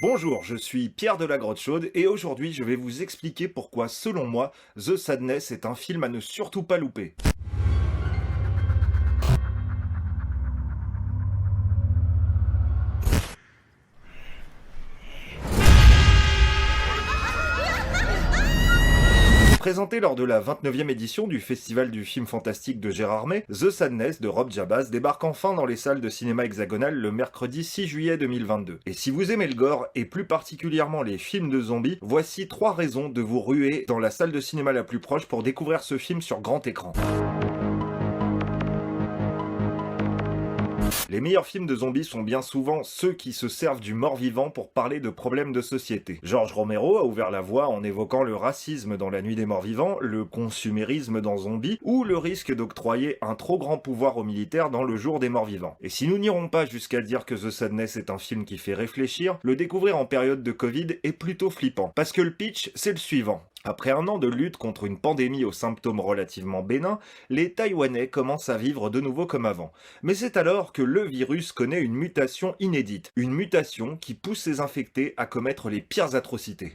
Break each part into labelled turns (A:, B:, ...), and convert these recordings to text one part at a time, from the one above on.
A: Bonjour, je suis Pierre de la Grotte Chaude et aujourd'hui je vais vous expliquer pourquoi selon moi The Sadness est un film à ne surtout pas louper. Présenté lors de la 29e édition du Festival du film fantastique de Gérardmer, The Sadness de Rob Jabaz débarque enfin dans les salles de cinéma hexagonales le mercredi 6 juillet 2022. Et si vous aimez le gore, et plus particulièrement les films de zombies, voici 3 raisons de vous ruer dans la salle de cinéma la plus proche pour découvrir ce film sur grand écran. Les meilleurs films de zombies sont bien souvent ceux qui se servent du mort-vivant pour parler de problèmes de société. George Romero a ouvert la voie en évoquant le racisme dans La Nuit des Morts-Vivants, le consumérisme dans Zombie, ou le risque d'octroyer un trop grand pouvoir aux militaires dans Le Jour des Morts-Vivants. Et si nous n'irons pas jusqu'à dire que The Sadness est un film qui fait réfléchir, le découvrir en période de Covid est plutôt flippant. Parce que le pitch, c'est le suivant. Après un an de lutte contre une pandémie aux symptômes relativement bénins, les Taïwanais commencent à vivre de nouveau comme avant. Mais c'est alors que le virus connaît une mutation inédite. Une mutation qui pousse ses infectés à commettre les pires atrocités.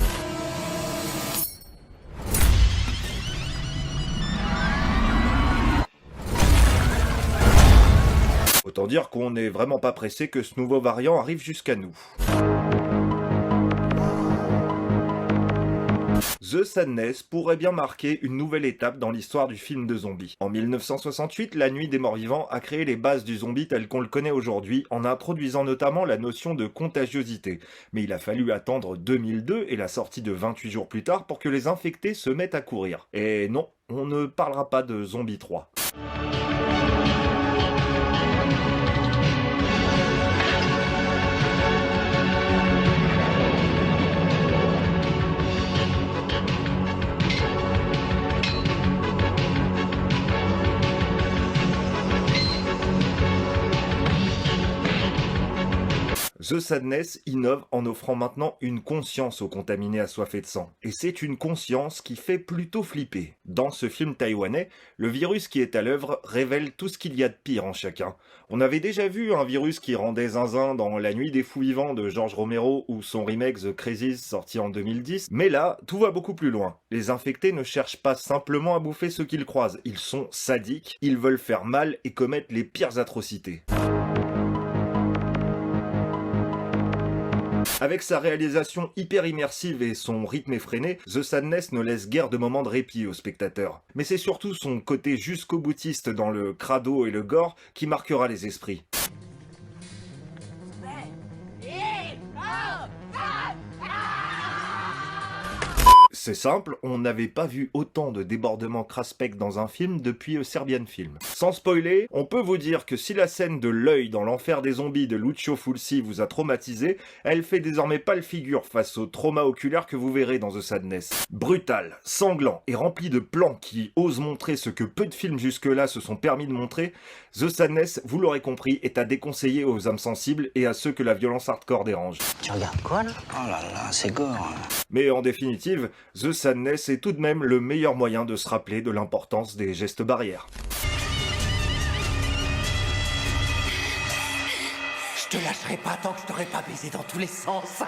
A: Autant dire qu'on n'est vraiment pas pressé que ce nouveau variant arrive jusqu'à nous. The Sadness pourrait bien marquer une nouvelle étape dans l'histoire du film de zombies. En 1968, La Nuit des Morts-Vivants a créé les bases du zombie tel qu'on le connaît aujourd'hui, en introduisant notamment la notion de contagiosité. Mais il a fallu attendre 2002 et la sortie de 28 jours plus tard pour que les infectés se mettent à courir. Et non, on ne parlera pas de Zombie 3. The Sadness innove en offrant maintenant une conscience aux contaminés assoiffés de sang. Et c'est une conscience qui fait plutôt flipper. Dans ce film taïwanais, le virus qui est à l'œuvre révèle tout ce qu'il y a de pire en chacun. On avait déjà vu un virus qui rendait zinzin dans La Nuit des Fous Vivants de George Romero ou son remake The Crazies sorti en 2010, mais là, tout va beaucoup plus loin. Les infectés ne cherchent pas simplement à bouffer ceux qu'ils croisent, ils sont sadiques, ils veulent faire mal et commettent les pires atrocités. Avec sa réalisation hyper immersive et son rythme effréné, The Sadness ne laisse guère de moments de répit aux spectateurs. Mais c'est surtout son côté jusqu'au boutiste dans le crado et le gore qui marquera les esprits. C'est simple, on n'avait pas vu autant de débordements craspec dans un film depuis Serbian Film. Sans spoiler, on peut vous dire que si la scène de l'œil dans l'enfer des zombies de Lucio Fulci vous a traumatisé, elle fait désormais pas le figure face au trauma oculaire que vous verrez dans The Sadness. Brutal, sanglant et rempli de plans qui osent montrer ce que peu de films jusque-là se sont permis de montrer, The Sadness, vous l'aurez compris, est à déconseiller aux âmes sensibles et à ceux que la violence hardcore dérange.
B: Tu regardes quoi là? Oh là là, c'est gore.
A: Mais en définitive, The Sadness est tout de même le meilleur moyen de se rappeler de l'importance des gestes barrières.
C: Je te lâcherai pas tant que je t'aurai pas baisé dans tous les sens.